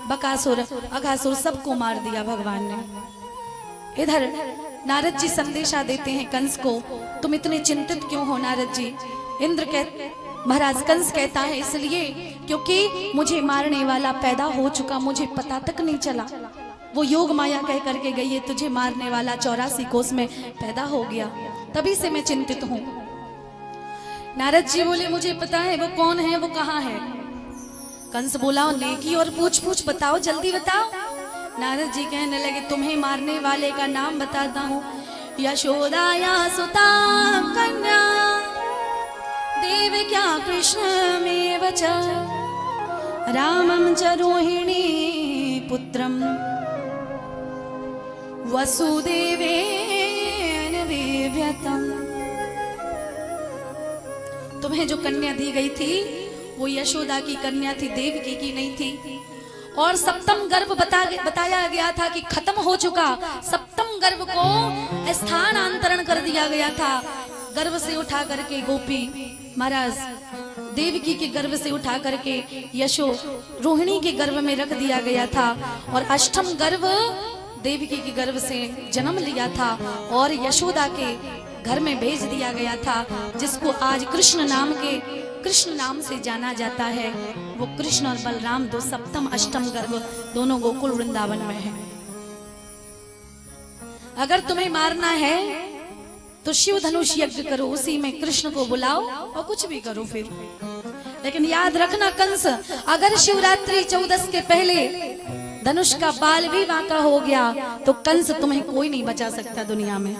बकासुर, अघासुर सबको मार दिया भगवान ने। इधर नारद जी संदेशा देते हैं कंस को, तुम इतने चिंतित क्यों हो नारद जी? इंद्र कह महाराज कंस कहता है इसलिए क्योंकि मुझे मारने वाला पैदा हो चुका, मुझे पता तक नहीं चला। वो योग माया कह करके गई है तुझे मारने वाला 84 कोस में पैदा हो गया, तभी से मैं चिंतित हूं। नारद जी बोले मुझे पता है वो कौन है, वो कहाँ है? कंस बोला नेकी और पूछ पूछ बताओ, जल्दी बताओ। नारद जी कहने लगे तुम्हें मारने वाले का नाम बताता हूँ। यशोदाया सुता कन्या देवक्या कृष्णमेव च रामं च रोहिणी पुत्रं वसुदेवेन विव्यतम्। तुम्हें जो कन्या दी गई थी वो यशोदा की कन्या थी, देवकी की नहीं थी। और सप्तम गर्भ बताया गया था कि खत्म हो चुका, सप्तम गर्भ को स्थानांतरण कर दिया गया था। गर्भ से उठा करके गोपी महाराज देवकी के गर्भ से उठा करके यशो रोहिणी के गर्भ में रख दिया गया था और अष्टम गर्भ देवकी के गर्भ से जन्म लिया था और यशोदा के घर में भेज दिया गया था, जिसको आज कृष्ण नाम से जाना जाता है। वो कृष्ण और बलराम दो सप्तम अष्टम गर्भ दोनों गोकुल वृंदावन में है। अगर तुम्हें मारना है तो शिव धनुष यज्ञ करो, उसी में कृष्ण को बुलाओ और कुछ भी करो फिर। लेकिन याद रखना कंस, अगर शिवरात्रि 14 के पहले धनुष का बाल भी वांका हो गया तो कंस तुम्हें कोई नहीं बचा सकता दुनिया में।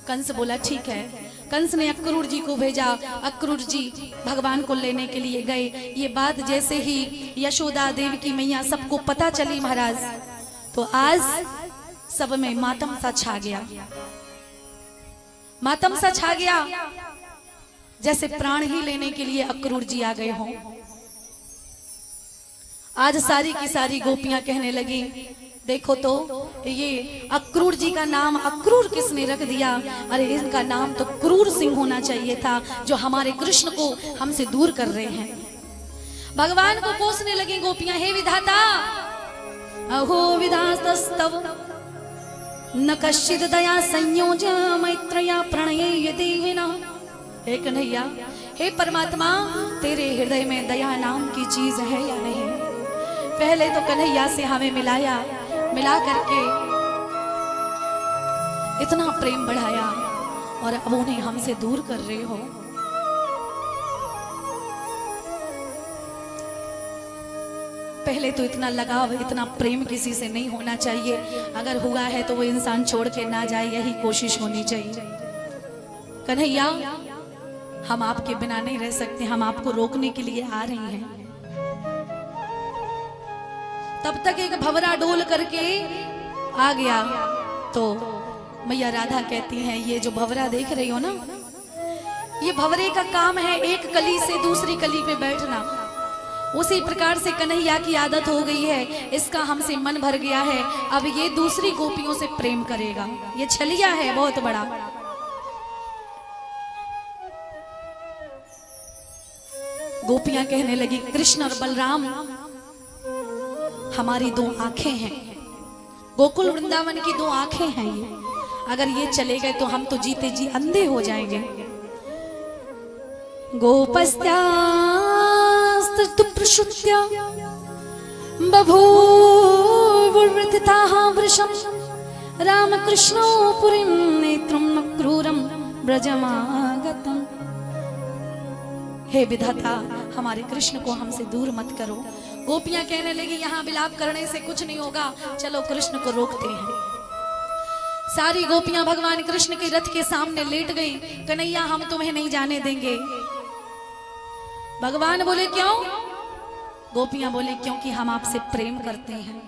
कंस बोला ठीक है। कंस ने अक्रूर जी को भेजा, अक्रूर जी भगवान को लेने के लिए गए। ये बात जैसे ही यशोदा देवी की मैया सबको पता चली महाराज, तो आज सब में मातम सा छा गया, मातम सा छा गया, जैसे प्राण ही लेने के लिए अक्रूर जी आ गए हों। आज सारी की सारी गोपियां कहने लगी देखो तो ये अक्रूर जी का नाम अक्रूर किसने रख दिया? अरे इनका नाम तो क्रूर सिंह होना चाहिए था, जो हमारे कृष्ण को हमसे दूर कर रहे हैं। भगवान को कोसने लगी गोपियां, हे विधाता अहो विधातस्तव न कश्चित दया संयोज मैत्रया प्रणये देहिना। हे कन्हैया, हे परमात्मा, तेरे हृदय में दया नाम की चीज है या नहीं? पहले तो कन्हैया से हमें मिलाया, मिला करके इतना प्रेम बढ़ाया और अब उन्हें हमसे दूर कर रहे हो। पहले तो इतना लगाव, इतना प्रेम किसी से नहीं होना चाहिए। अगर हुआ है तो वो इंसान छोड़ के ना जाए, यही कोशिश होनी चाहिए। कन्हैया, हम आपके बिना नहीं रह सकते, हम आपको रोकने के लिए आ रही हैं। तब तक एक भंवरा डोल करके आ गया तो मैया राधा कहती हैं ये जो भंवरा देख रही हो ना, ये भंवरे का काम है एक कली से दूसरी कली पे बैठना। उसी प्रकार से कन्हैया की आदत हो गई है, इसका हमसे मन भर गया है, अब ये दूसरी गोपियों से प्रेम करेगा। ये छलिया है बहुत बड़ा। गोपियां कहने लगी कृष्ण और बलराम हमारी दो आंखें हैं, गोकुल वृंदावन की दो आंखें हैं ये, अगर ये चले गए तो हम तो जीते जी अंधे हो जाएंगे। गोपस्त्यास्तु प्रसुत्या बभूवुर्वृथिताः वृषं रामकृष्णो पुरीं नेत्रं अक्रूरं ब्रजमागतम्। हे विधाता, हमारे कृष्ण को हमसे दूर मत करो। गोपियां कहने लगी यहाँ विलाप करने से कुछ नहीं होगा, चलो कृष्ण को रोकते हैं। सारी गोपियां भगवान कृष्ण के रथ के सामने लेट गई। कन्हैया, हम तुम्हें नहीं जाने देंगे। भगवान बोले क्यों? गोपियां बोले क्योंकि हम आपसे प्रेम करते हैं।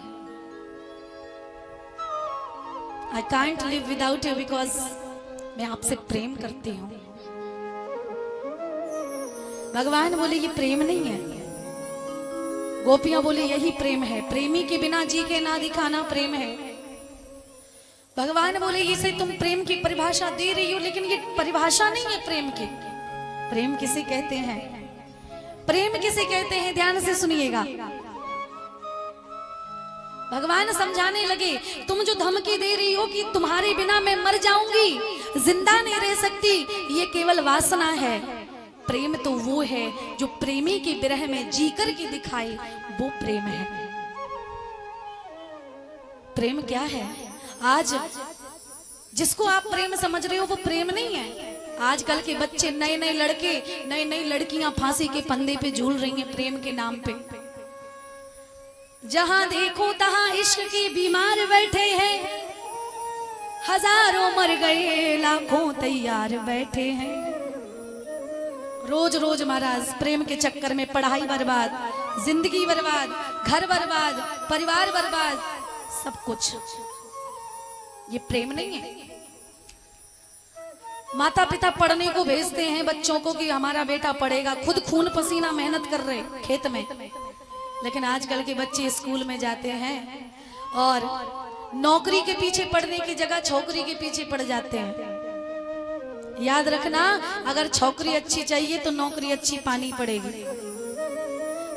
I can't live without you because मैं आपसे प्रेम करती हूँ। भगवान बोले ये प्रेम नहीं है। गोपियां बोले यही प्रेम है, प्रेमी के बिना जी के ना दिखाना प्रेम है। भगवान बोले इसे तुम प्रेम की परिभाषा दे रही हो, लेकिन ये परिभाषा नहीं है प्रेम की। प्रेम किसे कहते हैं? प्रेम किसे कहते हैं? ध्यान से सुनिएगा। भगवान समझाने लगे, तुम जो धमकी दे रही हो कि तुम्हारे बिना मैं मर जाऊंगी, जिंदा नहीं रह सकती, ये केवल वासना है। प्रेम तो वो है जो प्रेमी के विरह में जी कर के दिखाए, वो प्रेम है। प्रेम क्या है? आज जिसको आप प्रेम समझ रहे हो वो प्रेम नहीं है। आजकल के बच्चे, नए नए लड़के, नई नई लड़कियां फांसी के फंदे पे झूल रही हैं प्रेम के नाम पे। जहां देखो तहां इश्क के बीमार बैठे हैं, हजारों मर गए लाखों तैयार बैठे हैं। रोज रोज महाराज प्रेम के चक्कर में पढ़ाई बर्बाद, जिंदगी बर्बाद, घर बर्बाद, परिवार बर्बाद, सब कुछ। ये प्रेम नहीं है। माता पिता पढ़ने को भेजते हैं बच्चों को कि हमारा बेटा पढ़ेगा, खुद खून पसीना मेहनत कर रहे खेत में, लेकिन आजकल के बच्चे स्कूल में जाते हैं और नौकरी के पीछे पढ़ने की जगह छोकरी के पीछे पड़ जाते हैं। याद रखना, अगर छोकरी अच्छी चाहिए तो नौकरी अच्छी पानी पड़ेगी।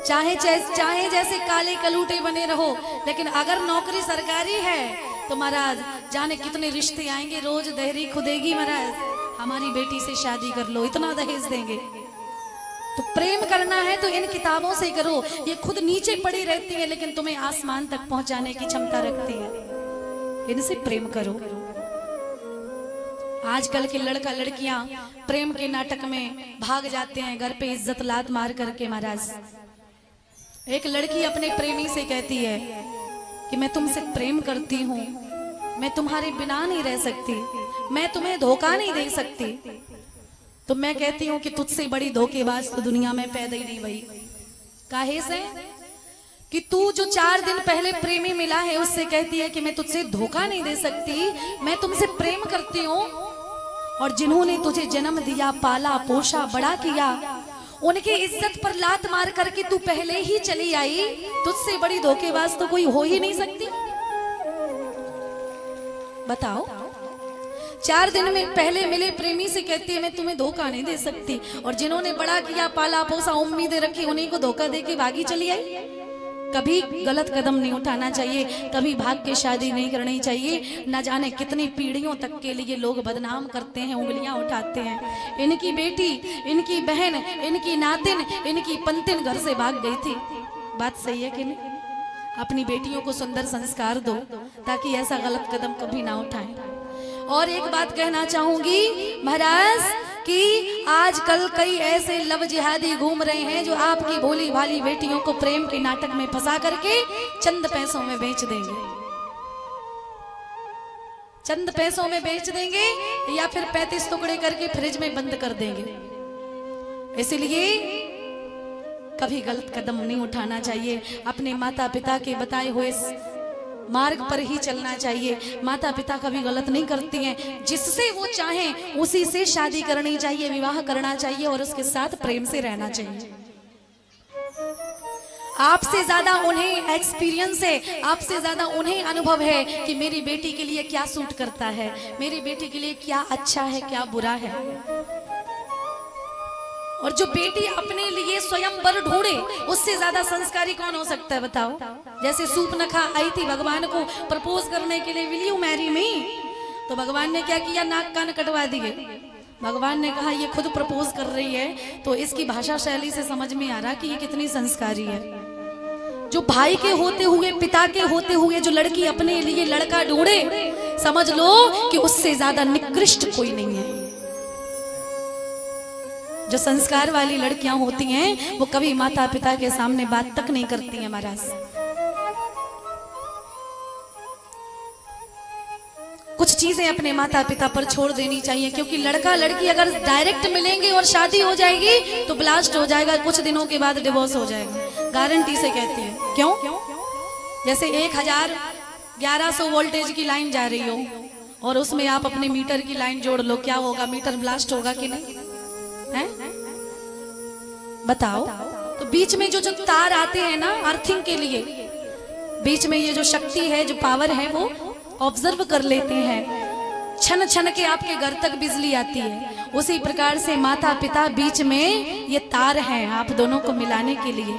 चाहे जैसे काले कलूटे बने रहो, लेकिन अगर नौकरी सरकारी है तो महाराज जाने कितने रिश्ते आएंगे। रोज दहरी खुदेगी महाराज, हमारी बेटी से शादी कर लो, इतना दहेज देंगे। तो प्रेम करना है तो इन किताबों से करो, ये खुद नीचे पड़ी रहती है लेकिन तुम्हें आसमान तक पहुंचाने की क्षमता रखती है। इनसे प्रेम करो। आजकल के लड़का लड़कियां प्रेम के नाटक में भाग जाते हैं, घर पे इज्जत लात मार करके। महाराज एक लड़की अपने प्रेमी से कहती है कि मैं तुमसे प्रेम करती हूँ, मैं तुम्हारे बिना नहीं रह सकती, मैं तुम्हें धोखा नहीं दे सकती। तो मैं कहती हूँ कि तुझसे बड़ी धोखेबाज तो दुनिया में पैदा ही नहीं हुई। काहे से? कि तू जो 4 दिन पहले प्रेमी मिला है उससे कहती है कि मैं तुझसे धोखा नहीं दे सकती, मैं तुमसे प्रेम करती हूँ। और जिन्होंने तुझे जन्म दिया, पाला पोषा बड़ा किया, उनके इज्जत पर लात मार करके तू पहले ही चली आई। तुझसे बड़ी धोखेबाज तो कोई हो ही नहीं सकती। बताओ, 4 दिन में पहले मिले प्रेमी से कहती है मैं तुम्हें धोखा नहीं दे सकती, और जिन्होंने बड़ा किया, पाला पोसा, उम्मीदें रखी, उन्हीं को धोखा दे के भागी चली आई। कभी गलत कदम नहीं उठाना चाहिए, कभी भाग के शादी नहीं करनी चाहिए। न जाने कितनी पीढ़ियों तक के लिए लोग बदनाम करते हैं, उंगलियां उठाते हैं। इनकी बेटी, इनकी बहन, इनकी नातिन, इनकी पंतिन घर से भाग गई थी। बात सही है कि नहीं? अपनी बेटियों को सुंदर संस्कार दो ताकि ऐसा गलत कदम कभी ना उठाएं। और एक बात कहना चाहूंगी महाराज कि आजकल कई ऐसे लव जिहादी घूम रहे हैं जो आपकी भोली भाली बेटियों को प्रेम के नाटक में फंसा करके चंद पैसों में बेच देंगे। चंद पैसों में बेच देंगे या फिर 35 टुकड़े करके फ्रिज में बंद कर देंगे। इसलिए कभी गलत कदम नहीं उठाना चाहिए। अपने माता पिता के बताए हुए मार्ग पर ही चलना चाहिए। माता पिता कभी गलत नहीं करती हैं, जिससे वो चाहें उसी से शादी करनी चाहिए, विवाह करना चाहिए और उसके साथ प्रेम से रहना चाहिए। आपसे ज्यादा उन्हें एक्सपीरियंस है, आपसे ज्यादा उन्हें अनुभव है कि मेरी बेटी के लिए क्या सूट करता है, मेरी बेटी के लिए क्या अच्छा है, क्या बुरा है। और जो बेटी अपने लिए स्वयं वर ढूंढे, उससे ज्यादा संस्कारी कौन हो सकता है बताओ? जैसे सूर्पनखा आई थी भगवान को प्रपोज करने के लिए, विल यू मैरी मी? तो भगवान ने क्या किया? नाक कान कटवा दिए। भगवान ने कहा ये खुद प्रपोज कर रही है, तो इसकी भाषा शैली से समझ में आ रहा कि ये कितनी संस्कारी है। जो भाई के होते हुए, पिता के होते हुए जो लड़की अपने लिए लड़का ढूंढे, समझ लो कि उससे ज्यादा निकृष्ट कोई नहीं है। जो संस्कार वाली लड़कियां होती हैं वो कभी माता पिता के सामने बात तक नहीं करती हैं महाराज। कुछ चीजें अपने माता पिता पर छोड़ देनी चाहिए, क्योंकि लड़का लड़की अगर डायरेक्ट मिलेंगे और शादी हो जाएगी तो ब्लास्ट हो जाएगा, कुछ दिनों के बाद डिवोर्स हो जाएगा, गारंटी से कहती है। क्यों? जैसे 1100 वोल्टेज की लाइन जा रही हो और उसमें आप अपने मीटर की लाइन जोड़ लो, क्या होगा? मीटर ब्लास्ट होगा कि नहीं है? बताओ। तो बीच में जो तार आते हैं ना अर्थिंग के लिए, बीच में ये जो शक्ति है, जो पावर है, वो ऑब्जर्व कर लेते हैं। छन छन के आपके घर तक बिजली आती है। उसी प्रकार से माता पिता बीच में ये तार हैं आप दोनों को मिलाने के लिए।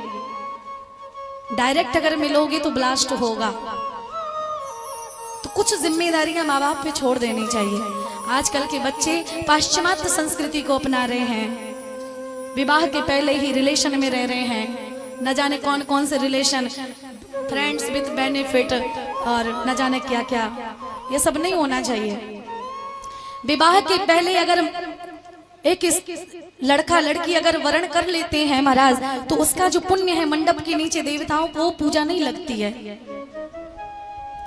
डायरेक्ट अगर मिलोगे तो ब्लास्ट होगा। कुछ जिम्मेदारियां माँ बाप पे छोड़ देनी चाहिए। आजकल के बच्चे पाश्चिमात्य संस्कृति को अपना रहे हैं, विवाह के पहले ही रिलेशन में रह रहे हैं, न जाने कौन कौन से रिलेशन, फ्रेंड्स विद बेनिफिट और न जाने क्या क्या। ये सब नहीं होना चाहिए। विवाह के पहले अगर एक लड़का लड़की अगर वर्ण कर लेते हैं महाराज, तो उसका जो पुण्य है मंडप के नीचे देवताओं को पूजा नहीं लगती है,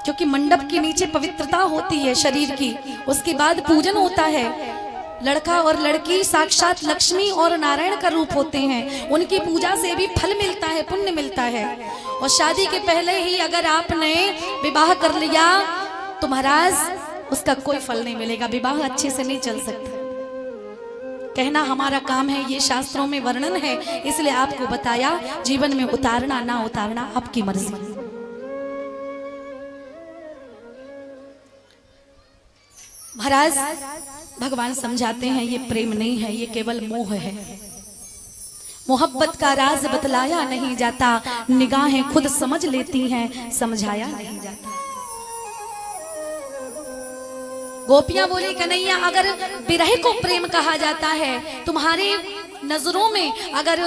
क्योंकि मंडप के नीचे पवित्रता होती है शरीर की, उसके बाद पूजन होता है। लड़का और लड़की साक्षात लक्ष्मी और नारायण का रूप होते हैं, उनकी पूजा से भी फल मिलता है, पुण्य मिलता है। और शादी के पहले ही अगर आपने विवाह कर लिया तो महाराज उसका कोई फल नहीं मिलेगा, विवाह अच्छे से नहीं चल सकता। कहना हमारा काम है, ये शास्त्रों में वर्णन है, इसलिए आपको बताया। जीवन में उतारना ना उतारना आपकी मर्जी। महाराज भगवान समझाते हैं ये प्रेम नहीं है, ये केवल मोह है। मोहब्बत का राज बतलाया नहीं जाता, निगाहें खुद समझ लेती हैं, समझाया नहीं जाता। गोपियां बोली कन्हैया अगर विरह को प्रेम कहा जाता है, तुम्हारी नजरों में अगर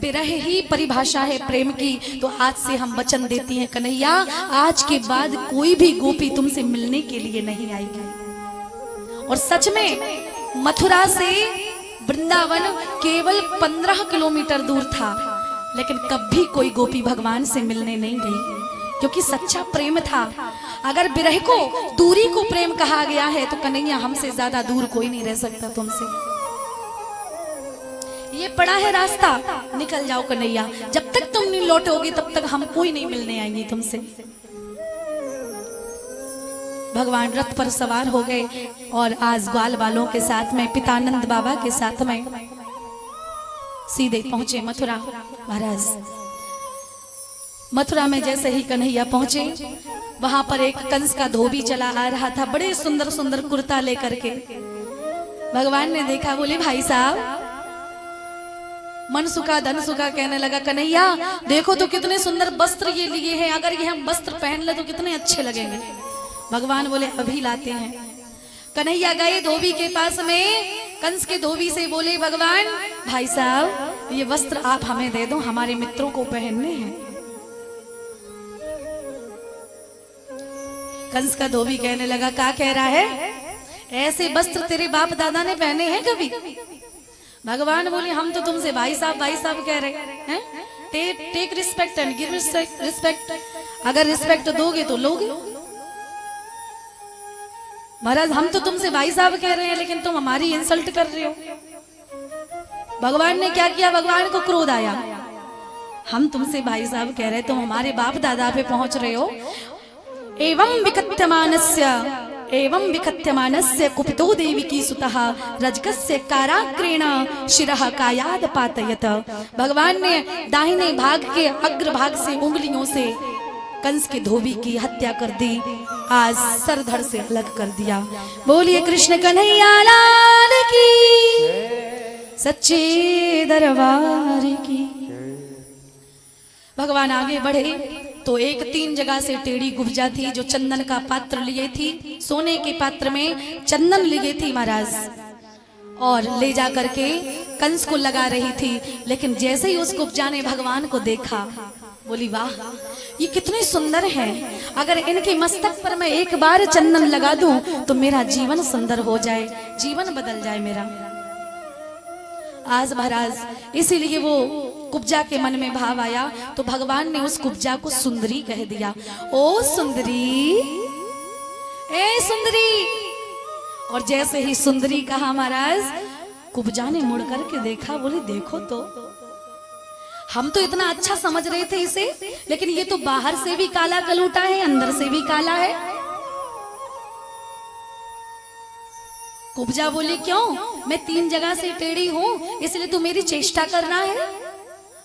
विरह ही परिभाषा है प्रेम की, तो आज से हम वचन देती हैं कन्हैया, आज के बाद कोई भी गोपी तुमसे मिलने के लिए नहीं आएगी। और सच में मथुरा से वृंदावन केवल 15 किलोमीटर दूर था, लेकिन कभी कोई गोपी भगवान से मिलने नहीं गई, क्योंकि सच्चा प्रेम था। अगर विरह को, दूरी को प्रेम कहा गया है, तो कन्हैया हमसे ज्यादा दूर कोई नहीं रह सकता तुमसे। ये पड़ा है रास्ता, निकल जाओ कन्हैया, जब तक तुम नहीं लौटोगे तब तक हम कोई नहीं मिलने आएंगे तुमसे। भगवान रथ पर सवार हो गए और आज ग्वाल वालों के साथ में, पितानंद बाबा के साथ में सीधे पहुंचे मथुरा। महाराज मथुरा में जैसे ही कन्हैया पहुंचे, वहां पर एक कंस का धोबी चला आ रहा था, बड़े सुंदर सुंदर कुर्ता लेकर के। भगवान ने देखा, बोले भाई साहब, मन सुखा धन सुखा कहने लगा, कन्हैया देखो तो कितने सुंदर वस्त्र ये लिए हैं, अगर ये हम वस्त्र पहन ले तो कितने अच्छे लगेंगे। भगवान बोले अभी लाते हैं। कन्हैया गए धोबी के पास में, कंस के धोबी से बोले, भगवान भाई साहब ये वस्त्र आप हमें दे दो, हमारे मित्रों को पहनने हैं। कंस का धोबी कहने लगा, क्या कह रहा है, ऐसे वस्त्र तेरे बाप दादा ने पहने हैं कभी? भगवान बोले हम तो तुमसे भाई साहब कह रहे हैं। Take respect and give respect, अगर रिस्पेक्ट दोगे तो लोगे। महाराज हम तो तुमसे भाई साहब कह रहे हैं, लेकिन तुम हमारी इंसल्ट कर रहे हो। भगवान ने क्या किया, भगवान को क्रोध आया, हम तुमसे भाई साहब कह रहे, तुम हमारे बाप दादा पे पहुंच रहे हो। एवं विकथ्यमानस्य कुपितो देविकी सुतः रजकस्य काराग्रेण शिरः कायाद पातयत। भगवान ने दाहिने भाग के अग्र भाग से उंगलियों से कंस के धोबी की हत्या कर दी, आज सर धड़ से अलग कर दिया। बोलिए कृष्ण कन्हैया लाल की, सच्चे दरबार की। भगवान आगे बढ़े तो एक 3 जगह से टेढ़ी गुब्जा थी, जो चंदन का पात्र लिए थी, सोने के पात्र में चंदन लिए थी महाराज, और ले जा करके कंस को लगा रही थी। लेकिन जैसे ही उस गुब्जा ने भगवान को देखा, बोली वाह ये कितने सुंदर हैं, अगर इनके मस्तक पर मैं एक बार चंदन लगा दूं तो मेरा जीवन सुंदर हो जाए, जीवन बदल जाए मेरा। आज महाराज इसीलिए वो कुब्जा के मन में भाव आया, तो भगवान ने उस कुब्जा को सुंदरी कह दिया। ओ सुंदरी, ए सुंदरी। और जैसे ही सुंदरी कहा महाराज, कुब्जा ने मुड़ करके देखा, बोले देखो तो, हम तो इतना अच्छा समझ रहे थे इसे, लेकिन ये तो बाहर से भी काला कलूटा है, अंदर से भी काला है। कुब्जा बोली क्यों, मैं 3 जगह से टेढ़ी हूं, इसलिए तू मेरी चेष्टा करना है।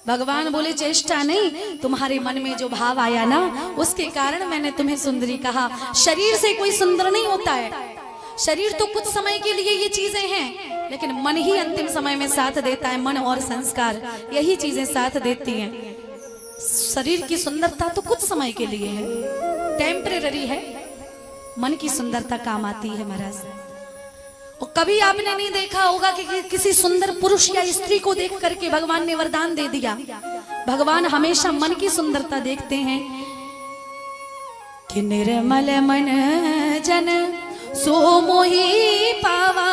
भगवान बोले चेष्टा नहीं, तुम्हारे मन में जो भाव आया ना, उसके कारण मैंने तुम्हें सुंदरी कहा। शरीर से कोई सुंदर नहीं होता है, शरीर तो कुछ समय के लिए ये चीजें हैं, लेकिन मन ही अंतिम समय में साथ देता है। मन और संस्कार यही चीजें साथ देती हैं। शरीर की सुंदरता तो कुछ समय के लिए है, टेम्परेरी है, मन की सुंदरता काम आती है महाराज। और कभी आपने नहीं देखा होगा कि किसी सुंदर पुरुष या स्त्री को देख करके भगवान ने वरदान दे दिया। भगवान हमेशा मन की सुंदरता देखते हैं कि निर्मल मन जन सो मोहि पावा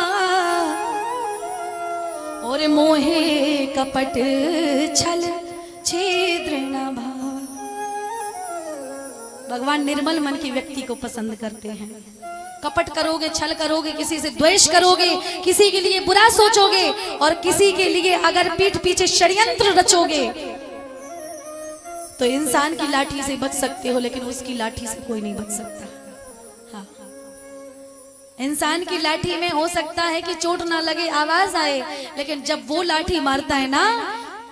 और मोहे कपट छल छिद्र न भावा। भगवान निर्मल मन की व्यक्ति को पसंद करते हैं। कपट करोगे, छल करोगे, किसी से द्वेष करोगे, किसी के लिए बुरा सोचोगे और किसी के लिए अगर पीठ पीछे षड्यंत्र रचोगे तो इंसान की लाठी से बच सकते हो, लेकिन उसकी लाठी से कोई नहीं बच सकता। हाँ, इंसान की लाठी में हो सकता है कि चोट ना लगे, आवाज आए, लेकिन जब वो लाठी मारता है ना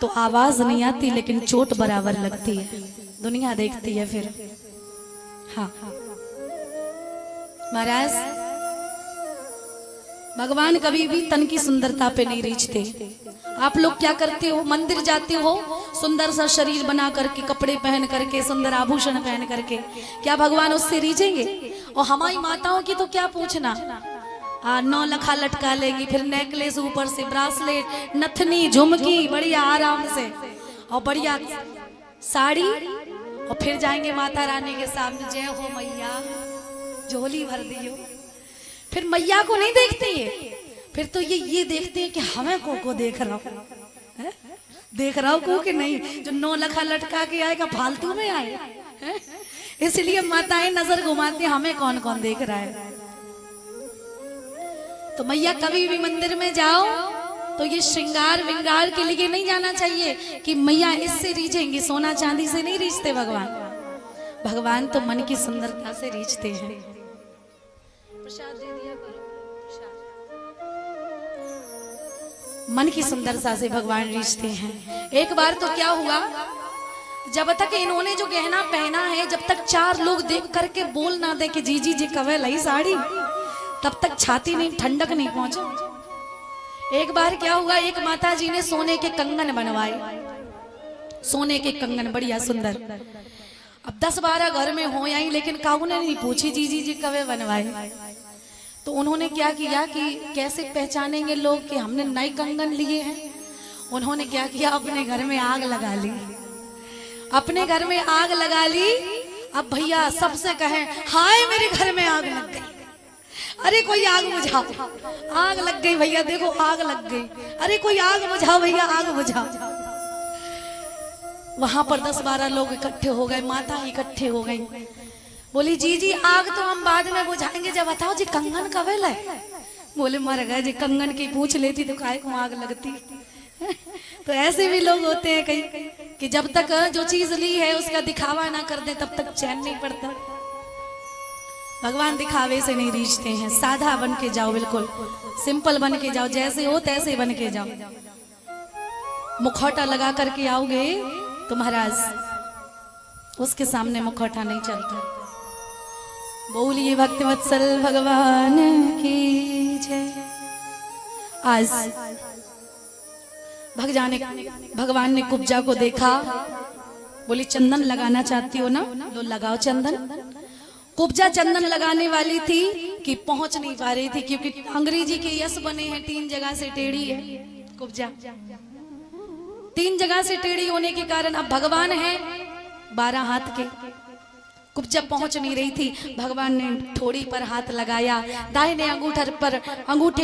तो आवाज नहीं आती, लेकिन चोट बराबर लगती है। दुनिया देखती है फिर। हाँ महाराज, भगवान कभी भी तन की सुंदरता पे नहीं रीझते। आप लोग क्या करते हो, मंदिर जाते हो, सुंदर सा शरीर बना करके, कपड़े पहन करके, सुंदर आभूषण पहन करके, क्या भगवान उससे रीझेंगे? और हमारी माताओं की तो क्या पूछना, 9 लखा लटका लेगी, फिर नेकलेस ऊपर से, ब्रासलेट, नथनी, झुमकी, बढ़िया आराम से और बढ़िया साड़ी, और फिर जाएंगे माता रानी के सामने, जय हो मैया, झोली भर दियो। फिर मैया को नहीं देखते ये, फिर तो ये देखते हैं कि हमें को देख रहा हूं, देख रहा हूं को कि नहीं, जो 9 लखा लटका के आएगा फालतू में आए। इसलिए माताएं नजर घुमाती, हमें कौन कौन देख रहा है। तो मैया कभी भी मंदिर में जाओ तो ये श्रृंगार विंगार के लिए नहीं जाना चाहिए कि मैया इससे रीझेंगे, सोना चांदी से नहीं रीझते भगवान। भगवान तो मन की सुंदरता से रीझते हैं। प्रसाद दे दिया करो, मन की सुंदरता से भगवान रीझते हैं। एक बार तो क्या हुआ, जब तक इन्होंने जो गहना पहना है, जब तक 4 लोग देख करके बोल ना दे कि जी जी जी कवे लाई साड़ी, तब तक छाती नहीं, ठंडक नहीं पहुंचा। एक बार क्या हुआ, एक माता जी ने सोने के कंगन बनवाए, सोने के कंगन बढ़िया सुंदर। अब 10-12 घर में हो आई, लेकिन काहू ने नहीं पूछी जी जी जी कवे बनवाए। तो उन्होंने क्या किया कि कैसे पहचानेंगे लोग कि हमने नए कंगन लिए हैं। उन्होंने क्या किया, अपने घर में आग लगा ली, अपने घर में आग लगा ली। अब भैया सबसे कहें, हाय मेरे घर में आग लग गई, अरे कोई आग बुझाओ, आग लग गई भैया, देखो आग लग गई, अरे कोई आग बुझाओ भैया, आग बुझाओ। वहां पर 10-12 लोग इकट्ठे हो गए, माता इकट्ठे हो गई, बोली जी जी आग तो हम बाद में बुझाएंगे, जब बताओ जी कंगन कब है। बोले मर गए जी, कंगन की पूछ लेती तो काहे को आग लगती। तो ऐसे भी लोग होते हैं कहीं कि जब तक जो चीज ली है उसका दिखावा ना कर दे तब तक चैन नहीं पड़ता। भगवान दिखावे से नहीं रीझते हैं। साधा बन के जाओ, बिल्कुल सिंपल बन के जाओ, जैसे हो तैसे बन के जाओ। मुखौटा लगा करके आओगे तो महाराज उसके सामने मुखौटा नहीं चलता। बोलिए भक्तवत्सल भगवान की जय। आज भगवान ने कुब्जा को देखा, बोली चंदन लगाना चाहती हो ना, लो लगाओ चंदन। कुब्जा चंदन लगाने वाली थी कि पहुंच नहीं पा रही थी, क्योंकि अंग्रेजी के यश बने हैं, 3 जगह से टेढ़ी है कुब्जा, 3 जगह से टेढ़ी होने के कारण अब भगवान है 12 हाथ के, कुब्जा पहुंच नहीं रही थी। भगवान ने ठोड़ी पर हाथ लगाया, दाहिने अंगूठे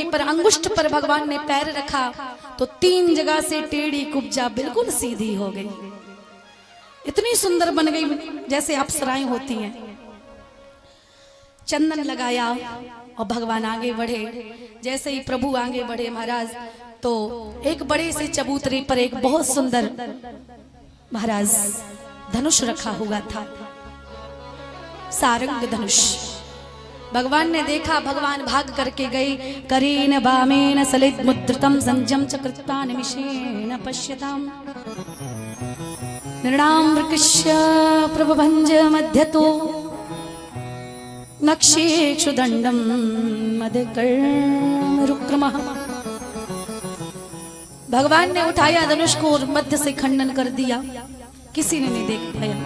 पर अंगुष्ठ पर भगवान ने पैर रखा तो 3 जगह से टेढ़ी कुब्जा बिल्कुल सीधी हो गई। इतनी सुंदर बन गई जैसे अप्सराएं होती हैं। चंदन लगाया और भगवान आगे बढ़े। जैसे ही प्रभु आगे बढ़े महाराज, तो एक बड़े से चबूतरे पर एक बहुत सुंदर महाराज धनुष रखा हुआ था, सारंग धनुष। भगवान ने देखा, भगवान भाग करके गए। करेन वामेन सलित मुद्रितम संजम चकृत्ता निमिषेण पश्यताम नृणाम वृकस्य प्रभभंज मध्यतो नक्षेक्षु दंडम मदकर्मरुक्रमः। भगवान ने उठाया धनुष को और मध्य से खंडन कर दिया, किसी ने नहीं देख पाया।